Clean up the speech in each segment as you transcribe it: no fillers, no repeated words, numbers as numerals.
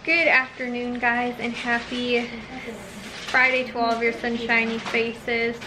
Good afternoon, guys, and happy Friday to all of your sunshiny faces.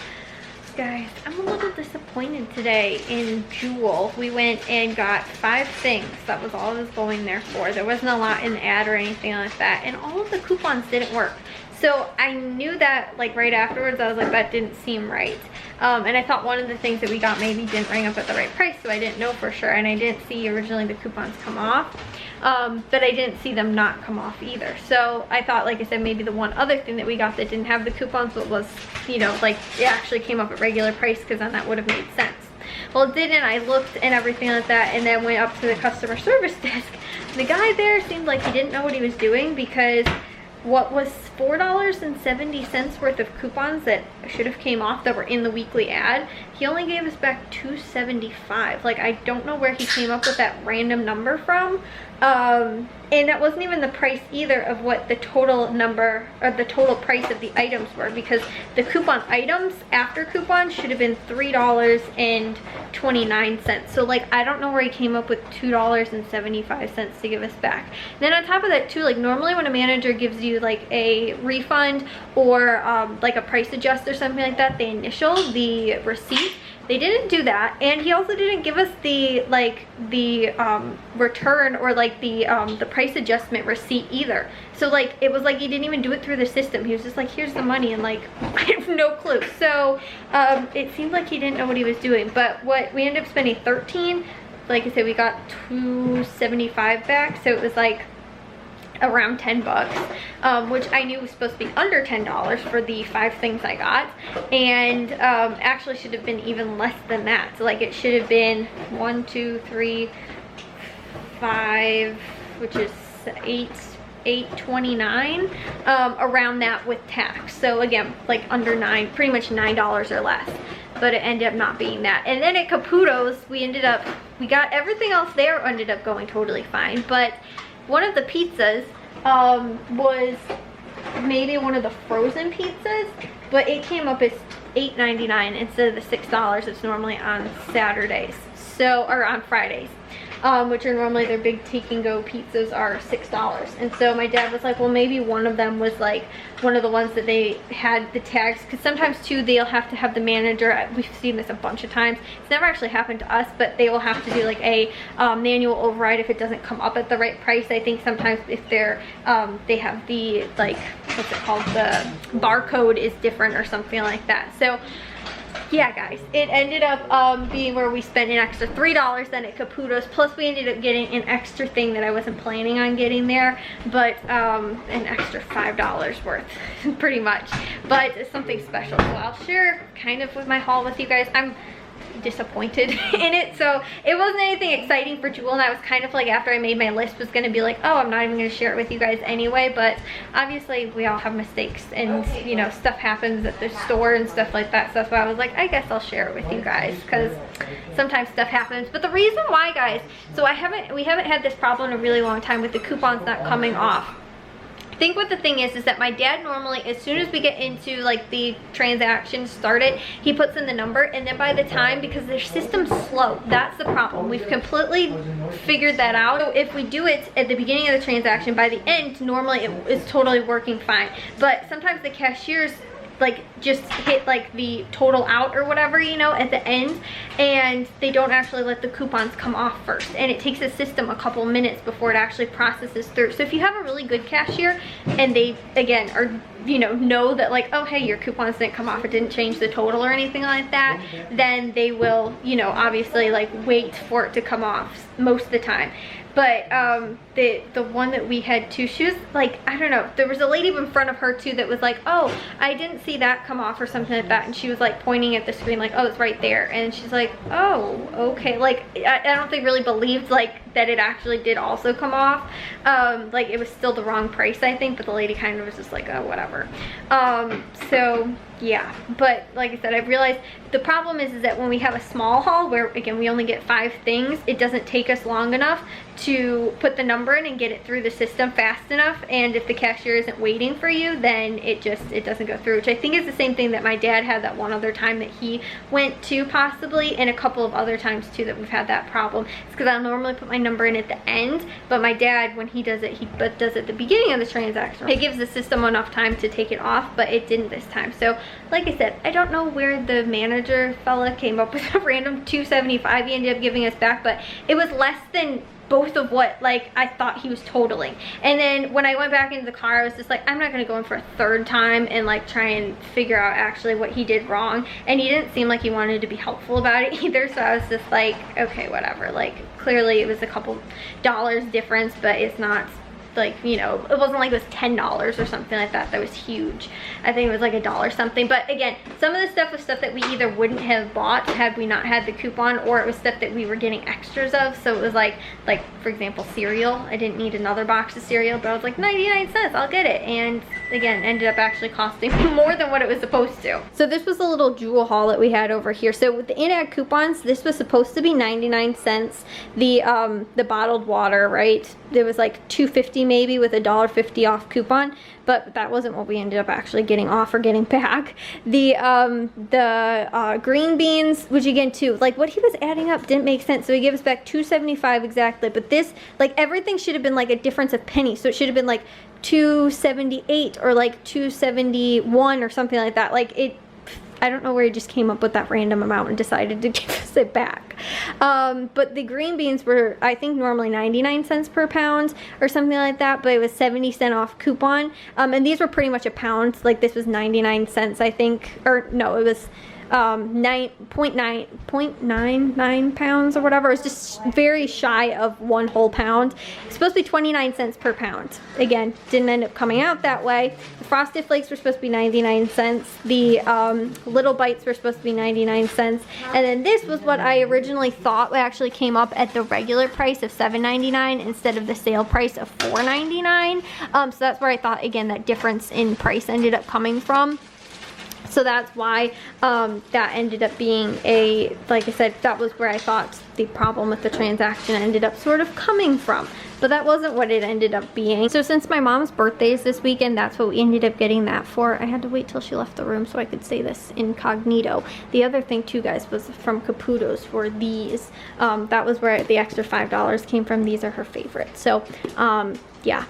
Guys, I'm a little disappointed today in Jewel. We went and got 5 things. That was all I was going there for. There wasn't a lot in the ad or anything like that, and all of the coupons didn't work. So I knew that like right afterwards. I was like, that didn't seem right. And I thought one of the things that we got maybe didn't ring up at the right price, so I didn't know for sure. And I didn't see originally the coupons come off, but I didn't see them not come off either. So I thought, like I said, maybe the one other thing that we got that didn't have the coupons, but was, you know, like it actually came up at regular price, because then that would have made sense. Well, it didn't. I looked and everything like that, and then went up to the customer service desk. The guy there seemed like he didn't know what he was doing, because what was $4.70 worth of coupons that should have came off that were in the weekly ad, he only gave us back $2.75. Like, I don't know where he came up with that random number from. And that wasn't even the price either of what the total number or the total price of the items were, because the coupon items after coupons should have been $3.29. So like, I don't know where he came up with $2.75 to give us back. And then on top of that too, like normally when a manager gives you like a refund or like a price adjust or something like that, they initial the receipt. They didn't do that, and he also didn't give us the return or like the price adjustment receipt either. So like, it was like he didn't even do it through the system. He was just like, here's the money, and like I have no clue. So it seemed like he didn't know what he was doing. But what we ended up spending 13, like I said, we got $2.75 back, so it was like around 10 bucks, which I knew was supposed to be under $10 for the 5 things I got, and actually should have been even less than that. So like, it should have been 1, 2, 3, 5, which is $8.29, around that with tax. So again, like under pretty much $9 or less. But it ended up not being that. And then at Caputo's, we got everything else there ended up going totally fine, but one of the pizzas was maybe one of the frozen pizzas, but it came up as $8.99 instead of the $6 it's normally on Saturdays, or on Fridays, which are normally their big take and go pizzas are $6. And so my dad was like, well, maybe one of them was like one of the ones that they had the tags, because sometimes too they'll have to have the manager, we've seen this a bunch of times, it's never actually happened to us, but they will have to do like a manual override if it doesn't come up at the right price. I think sometimes if they're they have the, like, what's it called, the barcode is different or something like that. So yeah, guys, it ended up being where we spent an extra $3 then at Caputo's, plus we ended up getting an extra thing that I wasn't planning on getting there, but an extra $5 worth, pretty much. But it's something special, so I'll share kind of with my haul with you guys. I'm disappointed in it, so it wasn't anything exciting for Jewel, and I was kind of like, after I made my list, was going to be like, oh, I'm not even going to share it with you guys anyway. But obviously we all have mistakes, and you know, stuff happens at the store and stuff like that, so that's why I was like, I guess I'll share it with you guys, because sometimes stuff happens. But the reason why, guys, so we haven't had this problem in a really long time with the coupons not coming off. I think what the thing is that my dad normally, as soon as we get into like the transaction started, he puts in the number, and then by the time, because their system's slow, that's the problem. We've completely figured that out. So if we do it at the beginning of the transaction, by the end, normally it is totally working fine. But sometimes the cashiers like just hit like the total out or whatever, you know, at the end, and they don't actually let the coupons come off first, and it takes the system a couple minutes before it actually processes through. So if you have a really good cashier and they again are, you know that like, oh hey, your coupons didn't come off, it didn't change the total or anything like that, then they will, you know, obviously like wait for it to come off most of the time. But the one that we had too, she was like, I don't know, there was a lady in front of her too that was like, oh, I didn't see that come off or something like that, and she was like pointing at the screen like, oh, it's right there, and she's like, oh, okay. Like I don't think really believed like that it actually did also come off. Like it was still the wrong price, I think, but the lady kind of was just like, oh, whatever. So yeah, but like I said, I've realized the problem is that when we have a small haul where, again, we only get 5 things, it doesn't take us long enough to put the number in and get it through the system fast enough. And if the cashier isn't waiting for you, then it doesn't go through, which I think is the same thing that my dad had that one other time that he went to, possibly, and a couple of other times too that we've had that problem. It's because I'll normally put my number in at the end, but my dad, when he does it, he does it at the beginning of the transaction. It gives the system enough time to take it off, but it didn't this time. So like I said, I don't know where the manager fella came up with a random $275 he ended up giving us back, but it was less than both of what like I thought he was totaling. And then when I went back into the car, I was just like, I'm not gonna go in for a 3rd time and like try and figure out actually what he did wrong. And he didn't seem like he wanted to be helpful about it either, so I was just like, okay, whatever. Like clearly it was a couple dollars difference, but it's not like, you know, it wasn't like it was $10 or something like that. That was huge. I think it was like $1 something. But again, some of the stuff was stuff that we either wouldn't have bought had we not had the coupon, or it was stuff that we were getting extras of. So it was like for example, cereal. I didn't need another box of cereal, but I was like 99 cents, I'll get it. And again, ended up actually costing more than what it was supposed to. So this was a little jewel haul that we had over here. So with the in-ad coupons, this was supposed to be 99 cents. The bottled water, right? There was like $2.50 maybe with a $1.50 off coupon, but that wasn't what we ended up actually getting off or getting back. The green beans, which again too, like what he was adding up didn't make sense. So he gave us back $2.75 exactly, but this, like everything should have been like a difference of pennies. So it should have been like $2.78 or like $2.71 or something like that. Like it, I don't know where he just came up with that random amount and decided to give us it back. But the green beans were, I think, normally 99 cents per pound or something like that, but it was 70 cent off coupon. And these were pretty much a pound. Like this was 99 cents, I think, or no, it was 0.99 pounds or whatever. It's just very shy of 1 whole pound. It's supposed to be 29 cents per pound. Again, didn't end up coming out that way. The Frosted Flakes were supposed to be 99 cents. The Little Bites were supposed to be 99 cents. And then this was what I originally thought actually came up at the regular price of $7.99 instead of the sale price of $4.99. So that's where I thought, again, that difference in price ended up coming from. So that's why that ended up being a, like I said, that was where I thought the problem with the transaction ended up sort of coming from. But that wasn't what it ended up being. So since my mom's birthday is this weekend, that's what we ended up getting that for. I had to wait till she left the room so I could say this incognito. The other thing too, guys, was from Caputo's for these. That was where the extra $5 came from. These are her favorites. So yeah,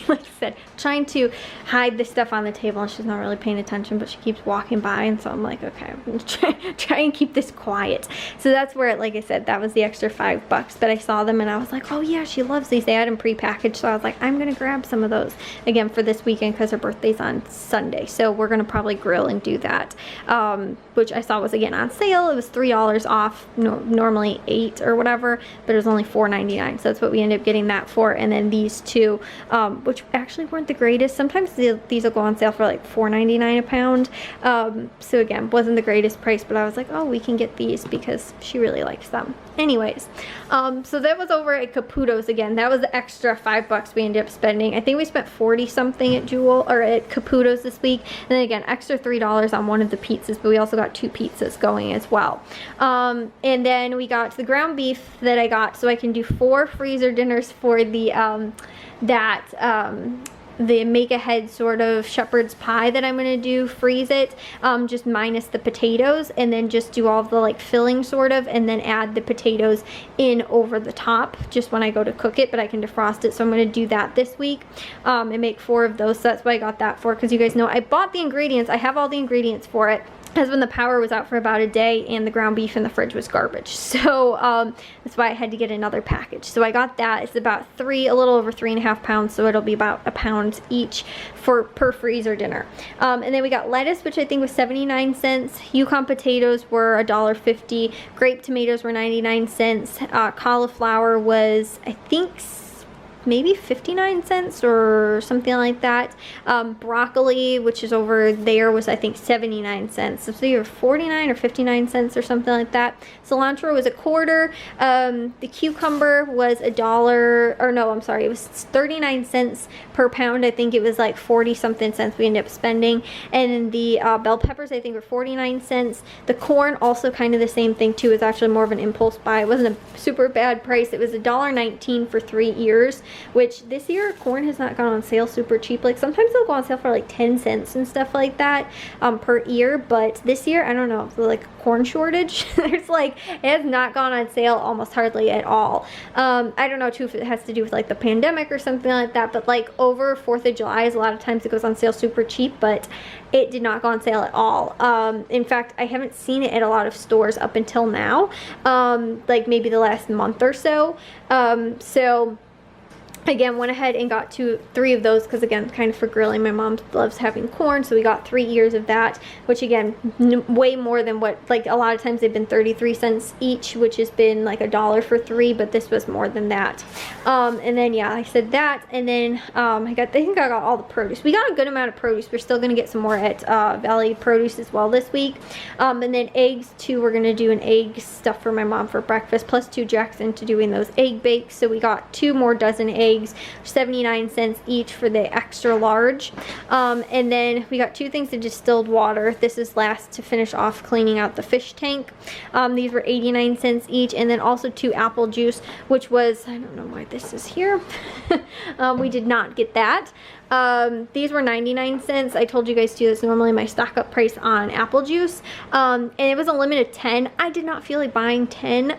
like I said, trying to hide this stuff on the table and she's not really paying attention, but she keeps walking by, and so I'm like, okay, I'm gonna try and keep this quiet. So that's where, like I said, that was the extra $5. But I saw them and I was like, oh yeah, she loves these. They had them pre-packaged, so I was like, I'm gonna grab some of those again for this weekend because her birthday's on Sunday. So we're gonna probably grill and do that, which I saw was again on sale. It was $3 off, normally $8 or whatever, but it was only $4.99. So that's what we ended up getting that for. And then these two, which actually weren't the greatest. Sometimes these will go on sale for like $4.99 a pound. So again, wasn't the greatest price, but I was like, oh, we can get these because she really likes them. Anyways, so that was over at Caputo's again. That was the extra $5 we ended up spending. I think we spent 40 something at Jewel or at Caputo's this week. And then again, extra $3 on one of the pizzas, but we also got 2 pizzas going as well. And then we got the ground beef that I got, so I can do 4 freezer dinners for the the make ahead sort of shepherd's pie that I'm gonna do, freeze it, just minus the potatoes, and then just do all the like filling sort of, and then add the potatoes in over the top just when I go to cook it, but I can defrost it. So I'm gonna do that this week and make 4 of those. So that's what I got that for, because you guys know I bought the ingredients. I have all the ingredients for it. Because when the power was out for about a day and the ground beef in the fridge was garbage. So that's why I had to get another package. So I got that. It's about a little over 3.5 pounds. So it'll be about a pound each per freezer dinner. And then we got lettuce, which I think was 79 cents. Yukon potatoes were $1.50. Grape tomatoes were 99 cents. Cauliflower was, I think, maybe 59 cents or something like that. Broccoli, which is over there, was I think 79 cents. So it's either 49 or 59 cents or something like that. Cilantro was a quarter. The cucumber was $1, or no, I'm sorry, it was 39 cents per pound. I think it was like 40 something cents we ended up spending. And then the bell peppers, I think, were 49 cents. The corn, also kind of the same thing too. It's actually more of an impulse buy. It wasn't a super bad price. It was $1.19 for 3 ears, which this year corn has not gone on sale super cheap. Like sometimes they'll go on sale for like 10 cents and stuff like that per ear, but this year, I don't know, like a corn shortage. There's like, it has not gone on sale almost hardly at all. I don't know too if it has to do with like the pandemic or something like that, but like over 4th of July, a lot of times it goes on sale super cheap, but it did not go on sale at all. In fact, I haven't seen it at a lot of stores up until now, like maybe the last month or so. So again, went ahead and got 3 of those because again, kind of for grilling. My mom loves having corn, so we got 3 ears of that, which again, way more than what, like a lot of times they've been 33 cents each, which has been like $1 for 3, but this was more than that. And then yeah, I said that, and then I think I got all the produce. We got a good amount of produce. We're still gonna get some more at Valley Produce as well this week. And then eggs too. We're gonna do an egg stuff for my mom for breakfast, plus 2 jacks into doing those egg bakes. So we got 2 more dozen eggs, 79 cents each for the extra large. And then we got 2 things of distilled water. This is last to finish off cleaning out the fish tank. These were 89 cents each, and then also 2 apple juice, which was, I don't know why this is here. We did not get that. These were 99 cents. I told you guys too, that's normally my stock up price on apple juice. And it was a limit of 10. I did not feel like buying 10.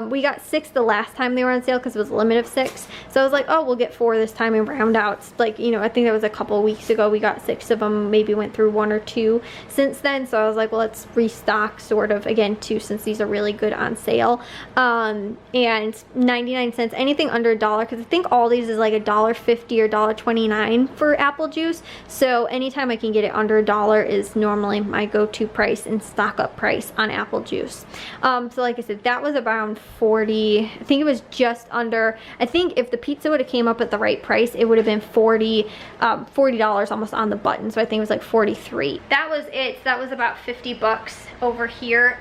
We got 6 the last time they were on sale because it was a limit of 6. So I was like, oh, we'll get 4 this time and round out. Like, you know, I think that was a couple weeks ago. We got 6 of them, maybe went through 1 or 2 since then. So I was like, well, let's restock sort of again too, since these are really good on sale. And 99 cents, anything under $1, because I think all these is like $1.50 or $1.29 for apple juice. So anytime I can get it under $1 is normally my go-to price and stock up price on apple juice. So like I said, that was around 40. I think it was just under, I think if the pizza would have came up at the right price, it would have been $40 almost on the button. So I think it was like 43. That was it. So that was about 50 bucks over here.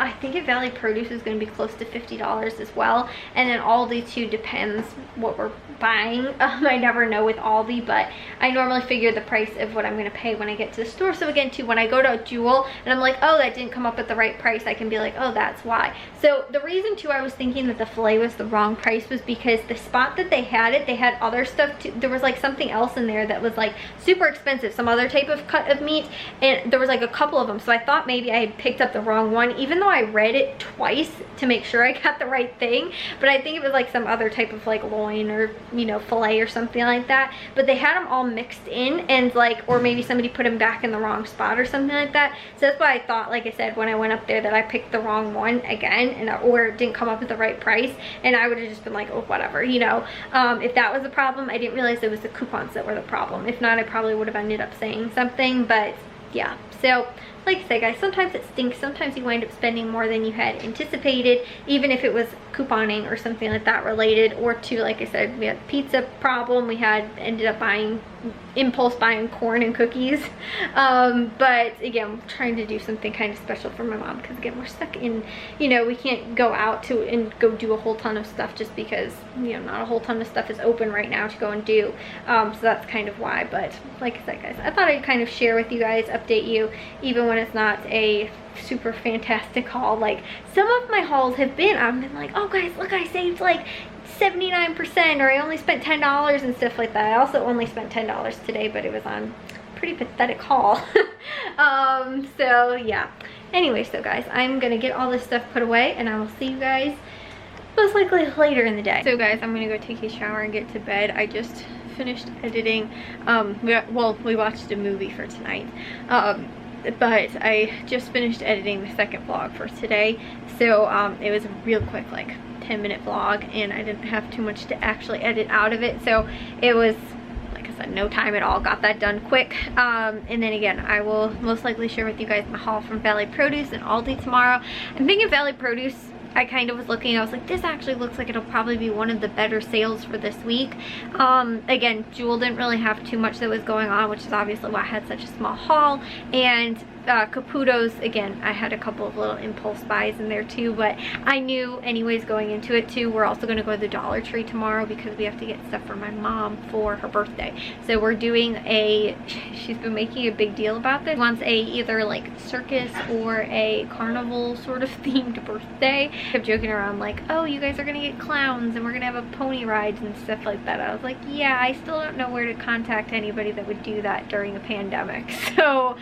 I think at Valley Produce is going to be close to $50 as well. And then Aldi too, depends what we're buying. I never know with Aldi, but I normally figure the price of what I'm going to pay when I get to the store. So again too, when I go to a Jewel and I'm like, oh, that didn't come up at the right price, I can be like, oh, that's why. So the reason too I was thinking that the filet was the wrong price was because the spot that they had it, they had other stuff too. There was like something else in there that was like super expensive, some other type of cut of meat, and there was like a couple of them. So I thought maybe I had picked up the wrong one, even though I read it twice to make sure I got the right thing. But I think it was like some other type of like loin or, you know, filet or something like that. But they had them all mixed in, and like, or maybe somebody put them back in the wrong spot or something like that. So that's why I thought, like I said, when I went up there, that I picked the wrong one again, and or it didn't come up at the right price, and I would have just been like, oh, whatever, you know. If that was the problem, I didn't realize it was the coupons that were the problem. If not, I probably would have ended up saying something. But yeah, so like I said, guys, sometimes it stinks. Sometimes you wind up spending more than you had anticipated, even if it was couponing or something like that related. Or to, like I said, we had pizza problem. We had ended up impulse buying corn and cookies. But again, we're trying to do something kind of special for my mom, because again, we're stuck in, you know, we can't go out to and go do a whole ton of stuff just because, you know, not a whole ton of stuff is open right now to go and do. So that's kind of why. But like I said, guys, I thought I'd kind of share with you guys, update you, even when it's not a super fantastic haul. Like some of my hauls have been, I've been like, oh guys, look, I saved like 79%, or I only spent $10 and stuff like that. I also only spent $10 today, but it was on a pretty pathetic haul. So yeah, anyway, so guys, I'm gonna get all this stuff put away, and I will see you guys most likely later in the day. So guys, I'm gonna go take a shower and get to bed. I just finished editing. We watched a movie for tonight, but I just finished editing the second vlog for today. So it was a real quick, like 10-minute vlog, and I didn't have too much to actually edit out of it. So it was, like I said, no time at all. Got that done quick. And then again, I will most likely share with you guys my haul from Valley Produce and Aldi tomorrow. I'm thinking Valley Produce, I kind of was looking, I was like, this actually looks like it'll probably be one of the better sales for this week. Again, Jewel didn't really have too much that was going on, which is obviously why I had such a small haul. And Caputo's, again, I had a couple of little impulse buys in there too, but I knew anyways going into it too, we're also going to go to the Dollar Tree tomorrow because we have to get stuff for my mom for her birthday. So we're doing she's been making a big deal about this. She wants either like circus or a carnival sort of themed birthday. I kept joking around like, oh, you guys are going to get clowns and we're going to have a pony rides and stuff like that. I was like, yeah, I still don't know where to contact anybody that would do that during a pandemic. So,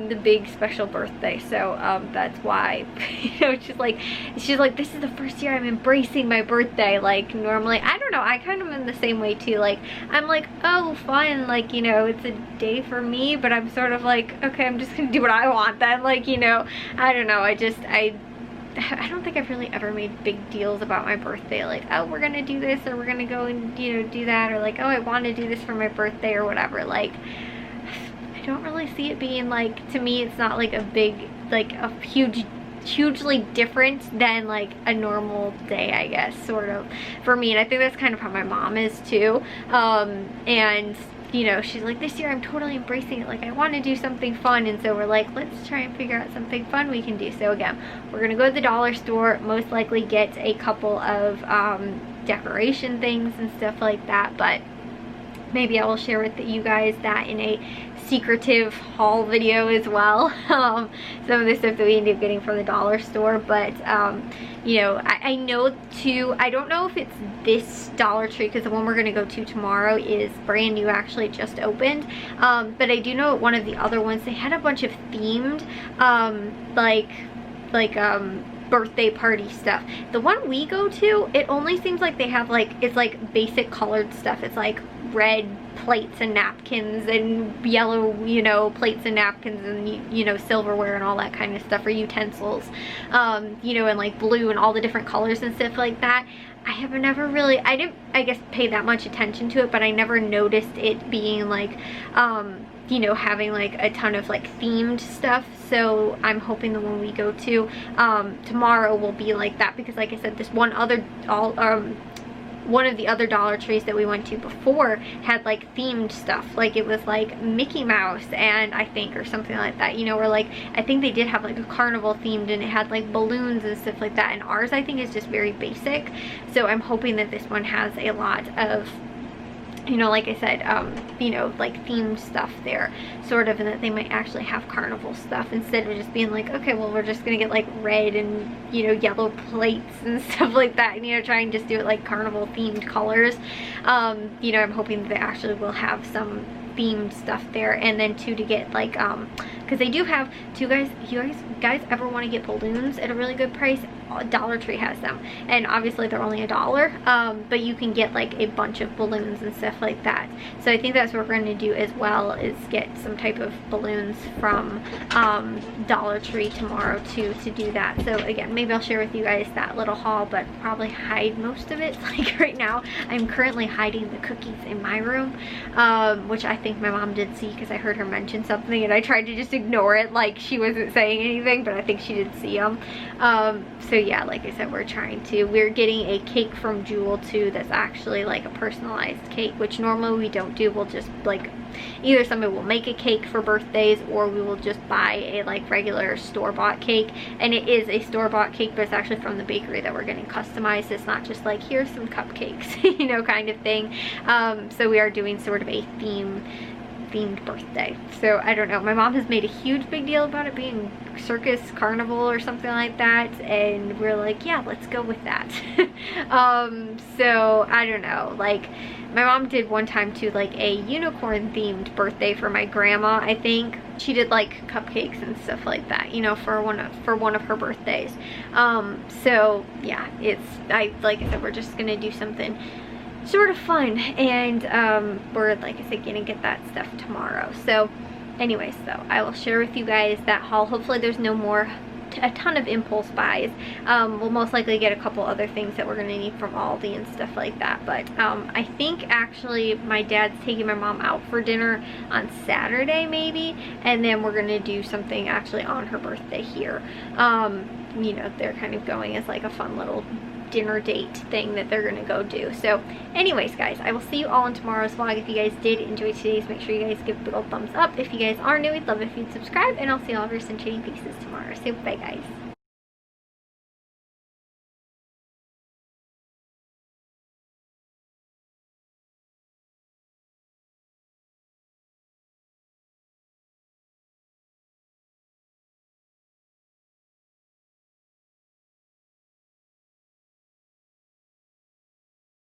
the big special birthday, so that's why, you know, she's like this is the first year I'm embracing my birthday. Like normally, I don't know, I kind of am the same way too. Like I'm like, oh fun, like, you know, it's a day for me, but I'm sort of like, okay, I'm just gonna do what I want then. Like, you know, I don't know, I don't think I've really ever made big deals about my birthday, like, oh, we're gonna do this or we're gonna go and, you know, do that, or like, oh, I want to do this for my birthday or whatever. Like, I don't really see it being like, to me it's not like a big, like a hugely different than like a normal day, I guess, sort of, for me. And I think that's kind of how my mom is too. And you know, she's like, this year I'm totally embracing it, like I want to do something fun. And so we're like, let's try and figure out something fun we can do. So again, we're gonna go to the dollar store, most likely get a couple of decoration things and stuff like that, but maybe I will share with you guys that in a secretive haul video as well. Some of the stuff that we ended up getting from the dollar store, but you know, I know too, I don't know if it's this Dollar Tree because the one we're gonna go to tomorrow is brand new, actually just opened, but I do know one of the other ones, they had a bunch of themed birthday party stuff. The one we go to, it only seems like they have like, it's like basic colored stuff. It's like red plates and napkins and yellow, you know, plates and napkins and, you know, silverware and all that kind of stuff, or utensils, you know, and like blue and all the different colors and stuff like that. I have never really, I didn't, I guess, pay that much attention to it, but I never noticed it being like, you know, having like a ton of like themed stuff. So I'm hoping the one we go to tomorrow will be like that, because like I said, this one of the other Dollar Trees that we went to before had like themed stuff, like it was like Mickey Mouse and I think, or something like that, you know, or like I think they did have like a carnival themed and it had like balloons and stuff like that, and ours I think is just very basic. So I'm hoping that this one has a lot of, you know, like I said, you know, like themed stuff there, sort of, and that they might actually have carnival stuff instead of just being like, okay, well, we're just gonna get like red and, you know, yellow plates and stuff like that, and, you know, try and just do it like carnival themed colors. You know, I'm hoping that they actually will have some themed stuff there. And then too, to get like because they do have, you guys ever want to get balloons at a really good price, Dollar Tree has them, and obviously they're only $1, but you can get like a bunch of balloons and stuff like that. So I think that's what we're going to do as well, is get some type of balloons from Dollar Tree tomorrow too, to do that. So again, maybe I'll share with you guys that little haul, but probably hide most of it. Like right now I'm currently hiding the cookies in my room, which I think my mom did see because I heard her mention something and I tried to just ignore it like she wasn't saying anything, but I think she did see them. So yeah, like I said, we're getting a cake from Jewel too that's actually like a personalized cake, which normally we don't do. We'll just like, either somebody will make a cake for birthdays or we will just buy a like regular store-bought cake, and it is a store-bought cake, but it's actually from the bakery that we're getting customized. It's not just like, here's some cupcakes, you know, kind of thing. So we are doing sort of a themed birthday. So I don't know, my mom has made a huge big deal about it being circus, carnival, or something like that, and we're like, yeah, let's go with that. So I don't know, like my mom did one time too, like a unicorn themed birthday for my grandma. I think she did like cupcakes and stuff like that, you know, for one of her birthdays. So yeah, like I said, we're just gonna do something sort of fun, and we're, like I said, gonna get that stuff tomorrow. So anyways, though, I will share with you guys that haul. Hopefully there's no more a ton of impulse buys. We'll most likely get a couple other things that we're gonna need from Aldi and stuff like that. But I think actually my dad's taking my mom out for dinner on Saturday maybe, and then we're gonna do something actually on her birthday here. You know, they're kind of going as like a fun little dinner date thing that they're gonna go do. So anyways guys, I will see you all in tomorrow's vlog. If you guys did enjoy today's, make sure you guys give a big old thumbs up. If you guys are new, we'd love if you'd subscribe, and I'll see all of your cinch pieces tomorrow. So bye guys.